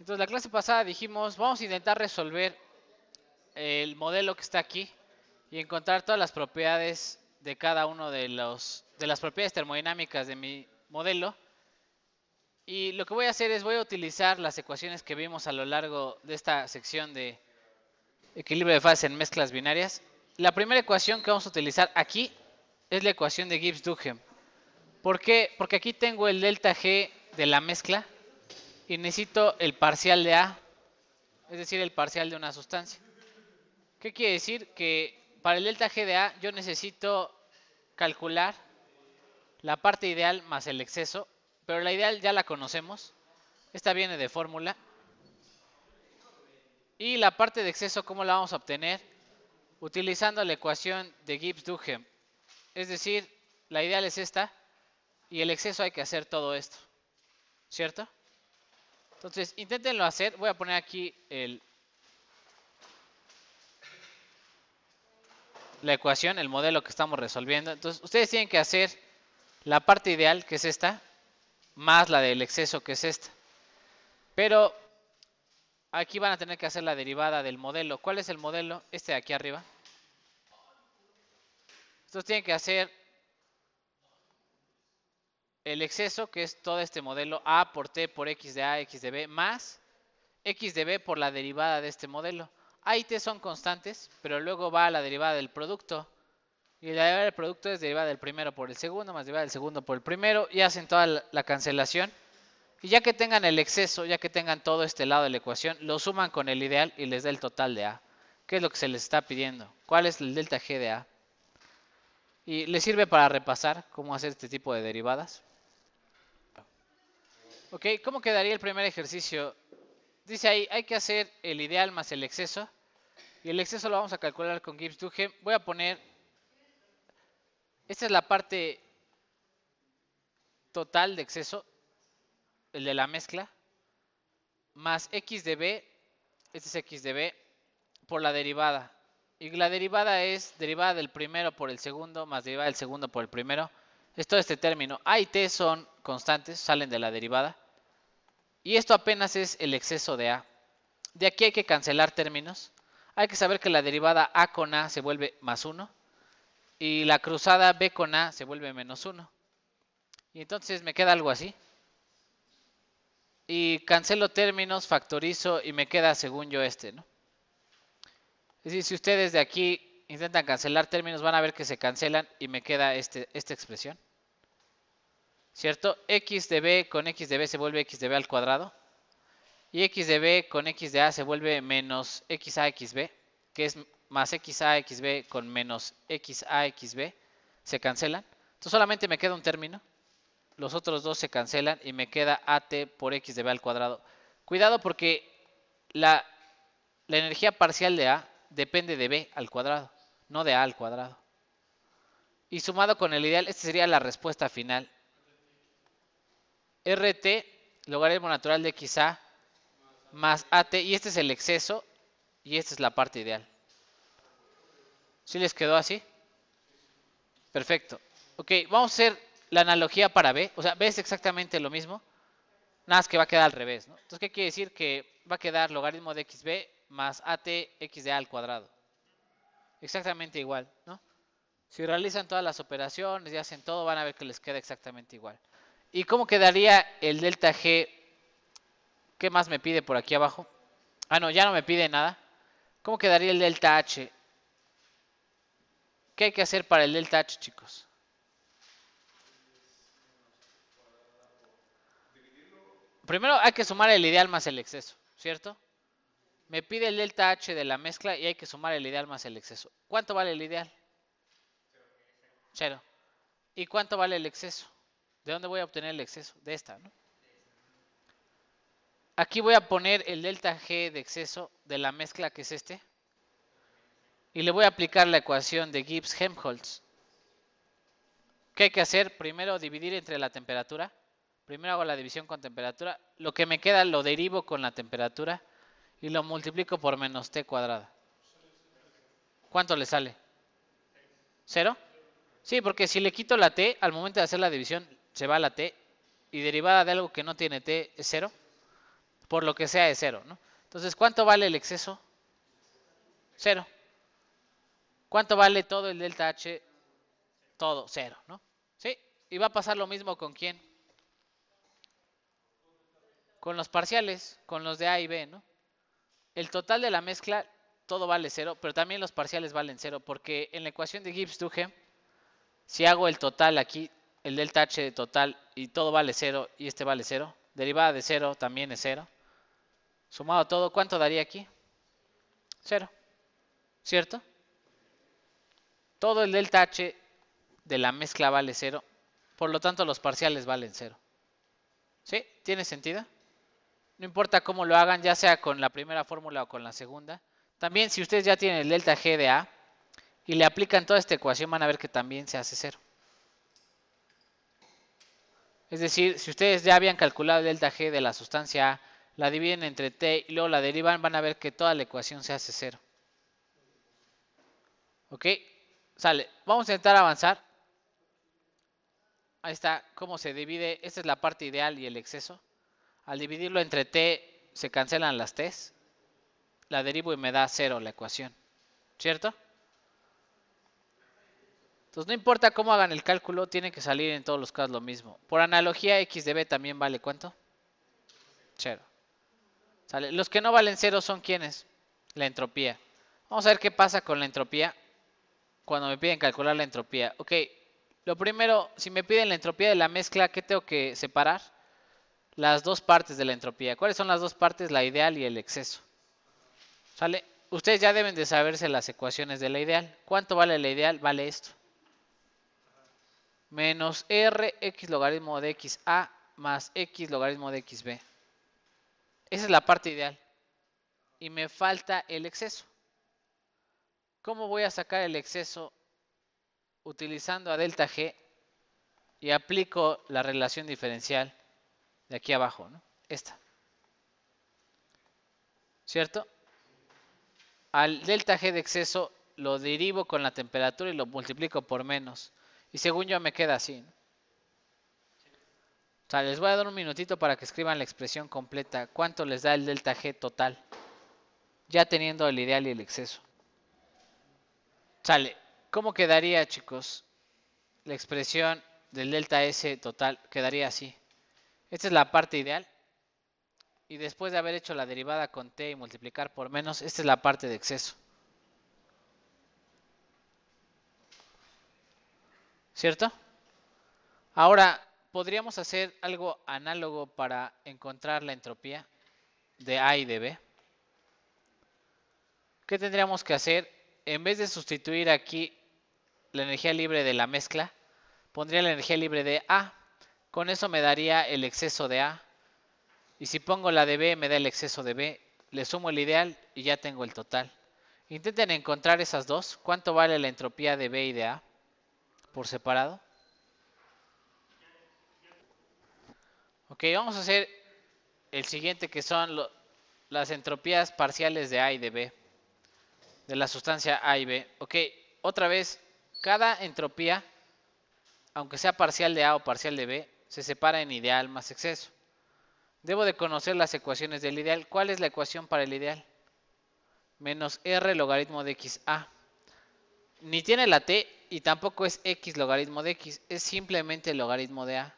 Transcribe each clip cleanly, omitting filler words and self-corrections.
Entonces, la clase pasada dijimos, vamos a intentar resolver el modelo que está aquí y encontrar todas las propiedades de cada uno de las propiedades termodinámicas de mi modelo. Y lo que voy a hacer es voy a utilizar las ecuaciones que vimos a lo largo de esta sección de equilibrio de fases en mezclas binarias. La primera ecuación que vamos a utilizar aquí es la ecuación de Gibbs-Duhem. ¿Por qué? Porque aquí tengo el delta G de la mezcla y necesito el parcial de A, es decir, el parcial de una sustancia. ¿Qué quiere decir? Que para el delta G de A yo necesito calcular la parte ideal más el exceso, pero la ideal ya la conocemos. Esta viene de fórmula. Y la parte de exceso, ¿cómo la vamos a obtener? Utilizando la ecuación de Gibbs-Duhem. Es decir, la ideal es esta y el exceso hay que hacer todo esto. ¿Cierto? Entonces, inténtenlo hacer. Voy a poner aquí la ecuación, el modelo que estamos resolviendo. Entonces, ustedes tienen que hacer la parte ideal, que es esta, más la del exceso, que es esta. Pero aquí van a tener que hacer la derivada del modelo. ¿Cuál es el modelo? Este de aquí arriba. Entonces tienen que hacer el exceso, que es todo este modelo, A por T por X de A, X de B, más X de B por la derivada de este modelo. A y T son constantes, pero luego va a la derivada del producto. Y la derivada del producto es derivada del primero por el segundo, más derivada del segundo por el primero, y hacen toda la cancelación. Y ya que tengan el exceso, ya que tengan todo este lado de la ecuación, lo suman con el ideal y les da el total de A. ¿Qué es lo que se les está pidiendo? ¿Cuál es el delta G de A? Y les sirve para repasar cómo hacer este tipo de derivadas. Ok, ¿cómo quedaría el primer ejercicio? Dice ahí, hay que hacer el ideal más el exceso. Y el exceso lo vamos a calcular con Gibbs-Duhem. Voy a poner, esta es la parte total de exceso, el de la mezcla, más X de B, este es X de B, por la derivada. Y la derivada es derivada del primero por el segundo, más derivada del segundo por el primero. Es todo este término. A y T son constantes, salen de la derivada. Y esto apenas es el exceso de A. De aquí hay que cancelar términos. Hay que saber que la derivada A con A se vuelve más 1. Y la cruzada B con A se vuelve menos 1. Y entonces me queda algo así. Y cancelo términos, factorizo y me queda según yo este, ¿no? Es decir, si ustedes de aquí intentan cancelar términos, van a ver que se cancelan y me queda esta expresión. ¿Cierto? X de B con X de B se vuelve X de B al cuadrado. Y X de B con X de A se vuelve menos XA XB, que es más XA XB con menos XA XB. Se cancelan. Entonces solamente me queda un término. Los otros dos se cancelan y me queda AT por X de B al cuadrado. Cuidado porque la energía parcial de A depende de B al cuadrado, no de A al cuadrado. Y sumado con el ideal, esta sería la respuesta final. RT, logaritmo natural de XA, más AT, y este es el exceso, y esta es la parte ideal. ¿Sí les quedó así? Perfecto. Ok, vamos a hacer la analogía para B. O sea, B es exactamente lo mismo, nada más que va a quedar al revés, ¿no? Entonces, ¿qué quiere decir? Que va a quedar logaritmo de XB más AT X de A al cuadrado. Exactamente igual, ¿no? Si realizan todas las operaciones y hacen todo, van a ver que les queda exactamente igual. ¿Y cómo quedaría el delta G? ¿Qué más me pide por aquí abajo? Ah, no, ya no me pide nada. ¿Cómo quedaría el delta H? ¿Qué hay que hacer para el delta H, chicos? Primero hay que sumar el ideal más el exceso, ¿cierto? Me pide el delta H de la mezcla y hay que sumar el ideal más el exceso. ¿Cuánto vale el ideal? 0. ¿Y cuánto vale el exceso? ¿De dónde voy a obtener el exceso? De esta, ¿no? Aquí voy a poner el delta G de exceso de la mezcla, que es este. Y le voy a aplicar la ecuación de Gibbs-Helmholtz. ¿Qué hay que hacer? Primero dividir entre la temperatura. Primero hago la división con temperatura. Lo que me queda lo derivo con la temperatura y lo multiplico por menos T cuadrada. ¿Cuánto le sale? ¿0? Sí, porque si le quito la T, al momento de hacer la división se va la T y derivada de algo que no tiene T es 0. por lo que sea de 0, ¿no? Entonces, ¿cuánto vale el exceso? 0. ¿Cuánto vale todo el delta H? Todo, 0, ¿no? ¿Sí? Y va a pasar lo mismo con quién. Con los parciales, con los de A y B, ¿no? El total de la mezcla, todo vale 0, pero también los parciales valen 0, porque en la ecuación de Gibbs-Duhem, si hago el total aquí, el delta H de total, y todo vale 0, y este vale 0, derivada de 0 también es 0, sumado todo, ¿cuánto daría aquí? 0, ¿cierto? Todo el delta H de la mezcla vale 0, por lo tanto los parciales valen 0. ¿Sí? ¿Tiene sentido? No importa cómo lo hagan, ya sea con la primera fórmula o con la segunda. También si ustedes ya tienen el delta G de A y le aplican toda esta ecuación, van a ver que también se hace 0. Es decir, si ustedes ya habían calculado el delta G de la sustancia A, la dividen entre T y luego la derivan, van a ver que toda la ecuación se hace 0. ¿Ok? Sale. Vamos a intentar avanzar. Ahí está cómo se divide. Esta es la parte ideal y el exceso. Al dividirlo entre T se cancelan las T's. La derivo y me da 0 la ecuación. ¿Cierto? Entonces no importa cómo hagan el cálculo, tiene que salir en todos los casos lo mismo. Por analogía, X de B también vale ¿cuánto? 0. ¿Sale? Los que no valen 0 son ¿quiénes? La entropía. Vamos a ver qué pasa con la entropía cuando me piden calcular la entropía. Ok, lo primero, si me piden la entropía de la mezcla, ¿qué tengo que separar? Las dos partes de la entropía. ¿Cuáles son las dos partes? La ideal y el exceso. ¿Sale? Ustedes ya deben de saberse las ecuaciones de la ideal. ¿Cuánto vale la ideal? Vale esto. Menos R x logaritmo de XA más X logaritmo de XB. Esa es la parte ideal. Y me falta el exceso. ¿Cómo voy a sacar el exceso? Utilizando a delta G y aplico la relación diferencial de aquí abajo, ¿no? Esta. ¿Cierto? Al delta G de exceso lo derivo con la temperatura y lo multiplico por menos. Y según yo me queda así, ¿no? O sea, les voy a dar un minutito para que escriban la expresión completa. ¿Cuánto les da el delta G total? Ya teniendo el ideal y el exceso. Sale. ¿Cómo quedaría, chicos? La expresión del delta S total quedaría así. Esta es la parte ideal. Y después de haber hecho la derivada con t y multiplicar por menos, esta es la parte de exceso. ¿Cierto? Ahora, podríamos hacer algo análogo para encontrar la entropía de A y de B. ¿Qué tendríamos que hacer? En vez de sustituir aquí la energía libre de la mezcla, pondría la energía libre de A. Con eso me daría el exceso de A. Y si pongo la de B, me da el exceso de B. Le sumo el ideal y ya tengo el total. Intenten encontrar esas dos. ¿Cuánto vale la entropía de B y de A por separado? Ok, vamos a hacer el siguiente que son las entropías parciales de A y de B. De la sustancia A y B. Ok, otra vez, cada entropía, aunque sea parcial de A o parcial de B, se separa en ideal más exceso. Debo de conocer las ecuaciones del ideal. ¿Cuál es la ecuación para el ideal? Menos R logaritmo de XA. Ni tiene la T y tampoco es X logaritmo de X. Es simplemente el logaritmo de A.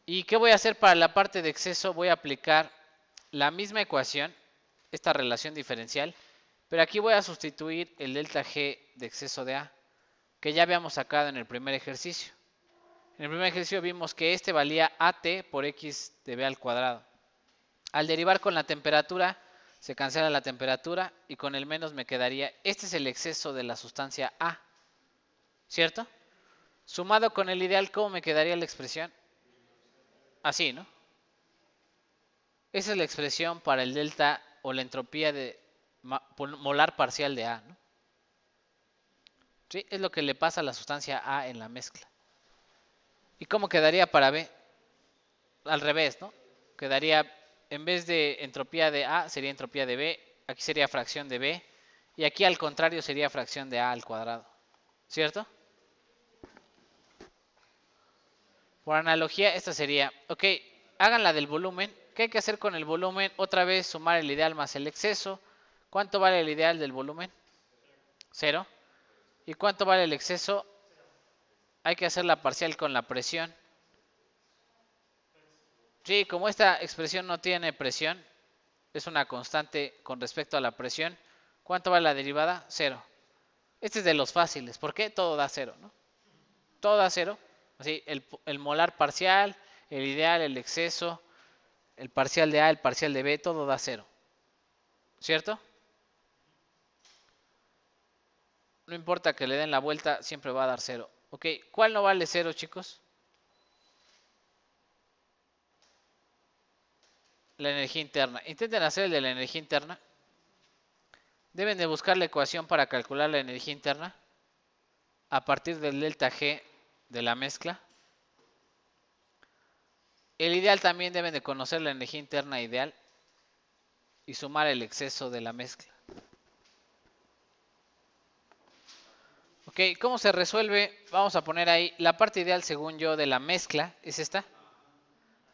¿Y qué voy a hacer para la parte de exceso? Voy a aplicar la misma ecuación, esta relación diferencial, pero aquí voy a sustituir el delta G de exceso de A, que ya habíamos sacado en el primer ejercicio. En el primer ejercicio vimos que este valía AT por X de B al cuadrado. Al derivar con la temperatura, se cancela la temperatura y con el menos me quedaría, este es el exceso de la sustancia A, ¿cierto? Sumado con el ideal, ¿cómo me quedaría la expresión? Así, ¿no? Esa es la expresión para el delta o la entropía de molar parcial de A, ¿no? ¿Sí? Es lo que le pasa a la sustancia A en la mezcla. ¿Y cómo quedaría para B? Al revés, ¿no? Quedaría, en vez de entropía de A, sería entropía de B. Aquí sería fracción de B. Y aquí al contrario sería fracción de A al cuadrado. ¿Cierto? Por analogía, esta sería, ok, hagan la del volumen ¿Qué hay que hacer con el volumen? Otra vez sumar el ideal más el exceso. ¿Cuánto vale el ideal del volumen? 0. ¿Y cuánto vale el exceso? Hay que hacer la parcial con la presión. Sí, como esta expresión no tiene presión, es una constante con respecto a la presión. ¿Cuánto vale la derivada? 0. Este es de los fáciles. ¿Por qué? Todo da 0, ¿no? Todo da 0. Así, el molar parcial, el ideal, el exceso, el parcial de A, el parcial de B, todo da 0. ¿Cierto? No importa que le den la vuelta, siempre va a dar 0. Ok, ¿cuál no vale 0, chicos? La energía interna. Intenten hacer el de la energía interna. Deben de buscar la ecuación para calcular la energía interna a partir del delta G de la mezcla. El ideal también deben de conocer la energía interna ideal y sumar el exceso de la mezcla. Ok, ¿cómo se resuelve? Vamos a poner ahí la parte ideal según yo de la mezcla, es esta,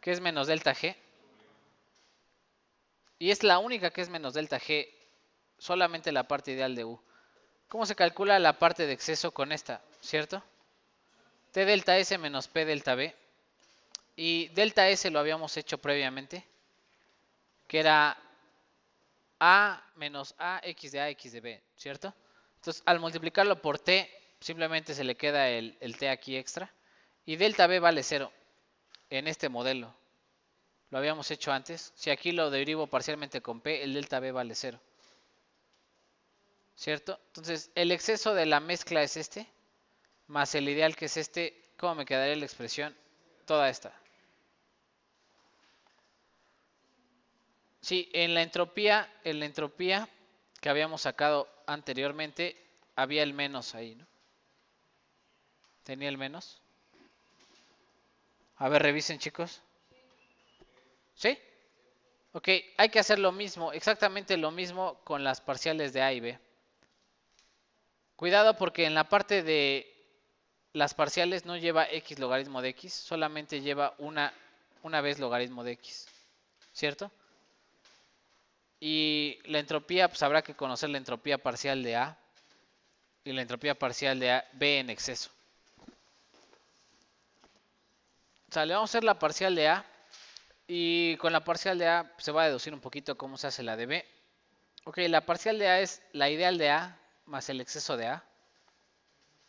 que es menos delta G. Y es la única que es menos delta G, solamente la parte ideal de U. ¿Cómo se calcula la parte de exceso con esta? ¿Cierto? T delta S menos P delta B. Y delta S lo habíamos hecho previamente, que era A menos A, X de A, X de B, ¿cierto? Entonces, al multiplicarlo por T, simplemente se le queda el T aquí extra. Y delta B vale 0 en este modelo. Lo habíamos hecho antes. Si aquí lo derivo parcialmente con P, el delta B vale 0. ¿Cierto? Entonces, el exceso de la mezcla es este, más el ideal que es este. ¿Cómo me quedaría la expresión? Toda esta. Sí, en la entropía que habíamos sacado anteriormente, había el menos ahí, ¿no? Tenía el menos. A ver, revisen, chicos. ¿Sí? Ok, hay que hacer lo mismo, exactamente lo mismo con las parciales de A y B. Cuidado porque en la parte de las parciales no lleva x logaritmo de x, solamente lleva una vez logaritmo de x, ¿cierto? Y la entropía, pues habrá que conocer la entropía parcial de A y la entropía parcial de B en exceso. O sea, le vamos a hacer la parcial de A y con la parcial de A se va a deducir un poquito cómo se hace la de B. Ok, la parcial de A es la ideal de A más el exceso de A.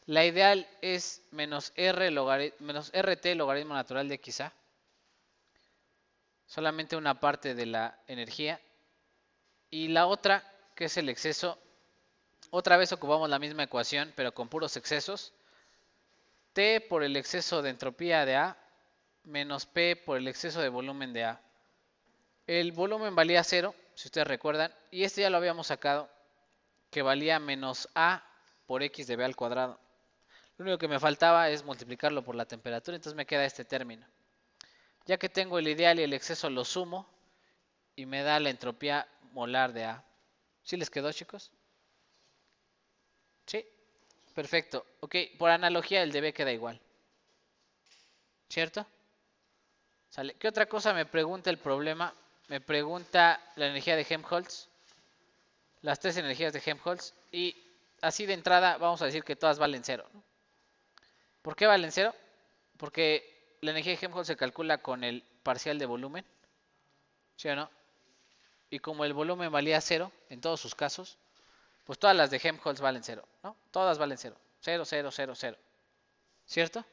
La ideal es menos RT logaritmo natural de XA. Solamente una parte de la energía. Y la otra, que es el exceso, otra vez ocupamos la misma ecuación, pero con puros excesos. T por el exceso de entropía de A menos P por el exceso de volumen de A. El volumen valía 0, si ustedes recuerdan, y este ya lo habíamos sacado, que valía menos A por X de B al cuadrado. Lo único que me faltaba es multiplicarlo por la temperatura, entonces me queda este término. Ya que tengo el ideal y el exceso, lo sumo y me da la entropía molar de A. ¿Sí les quedó, chicos? Sí, perfecto. Ok, por analogía el de B queda igual. ¿Cierto? ¿Sale? ¿Qué otra cosa me pregunta el problema? Me pregunta la energía de Helmholtz, las tres energías de Helmholtz, y así de entrada vamos a decir que todas valen 0, ¿no? ¿Por qué valen 0? Porque la energía de Helmholtz se calcula con el parcial de volumen, ¿sí o no? Y como el volumen valía 0 en todos sus casos, pues todas las de Helmholtz valen 0, ¿no? Todas valen 0. 0, 0, 0, 0. ¿Cierto?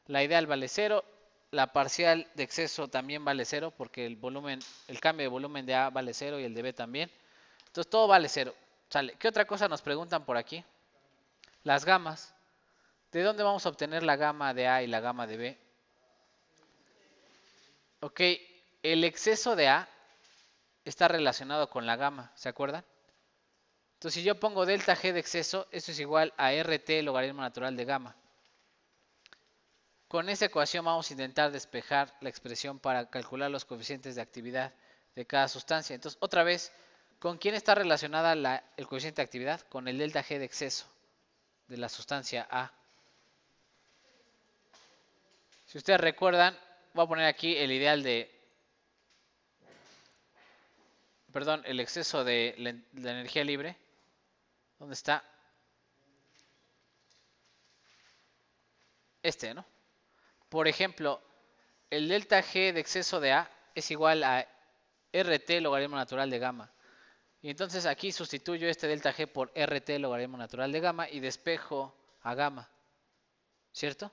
La ideal vale 0. La parcial de exceso también vale 0 porque el cambio de volumen de A vale 0 y el de B también. Entonces todo vale 0. ¿Sale? ¿Qué otra cosa nos preguntan por aquí? Las gamas. ¿De dónde vamos a obtener la gama de A y la gama de B? Ok, el exceso de A está relacionado con la gama, ¿se acuerdan? Entonces si yo pongo delta G de exceso, eso es igual a RT logaritmo natural de gamma. Con esa ecuación vamos a intentar despejar la expresión para calcular los coeficientes de actividad de cada sustancia. Entonces, otra vez, ¿con quién está relacionada el coeficiente de actividad? Con el delta G de exceso de la sustancia A. Si ustedes recuerdan, voy a poner aquí el ideal de perdón, el exceso de la energía libre. ¿Dónde está? ¿No? Por ejemplo, el delta G de exceso de A es igual a RT logaritmo natural de gamma. Y entonces aquí sustituyo este delta G por RT logaritmo natural de gamma y despejo a gamma. ¿Cierto?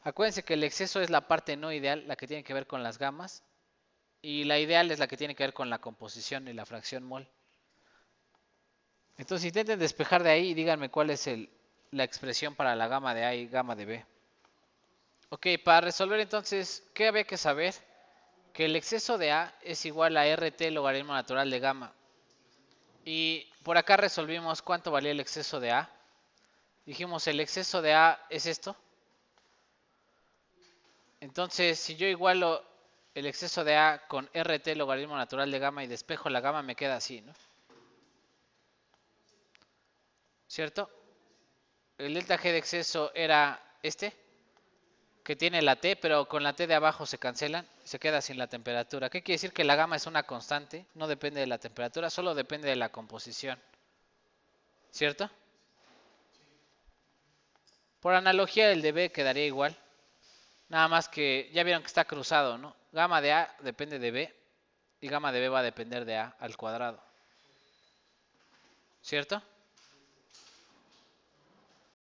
Acuérdense que el exceso es la parte no ideal, la que tiene que ver con las gamas. Y la ideal es la que tiene que ver con la composición y la fracción mol. Entonces intenten despejar de ahí y díganme cuál es la expresión para la gama de A y gama de B. Ok, para resolver entonces, ¿qué había que saber? Que el exceso de A es igual a RT logaritmo natural de gamma. Y por acá resolvimos cuánto valía el exceso de A. Dijimos el exceso de A es esto. Entonces, si yo igualo el exceso de A con RT logaritmo natural de gamma y despejo la gamma, me queda así, ¿no? ¿Cierto? El delta G de exceso era este, que tiene la T, pero con la T de abajo se cancelan, se queda sin la temperatura. ¿Qué quiere decir? Que la gamma es una constante, no depende de la temperatura, solo depende de la composición. ¿Cierto? Por analogía, el de B quedaría igual. Nada más que ya vieron que está cruzado, ¿no? Gamma de A depende de B y gamma de B va a depender de A al cuadrado. ¿Cierto?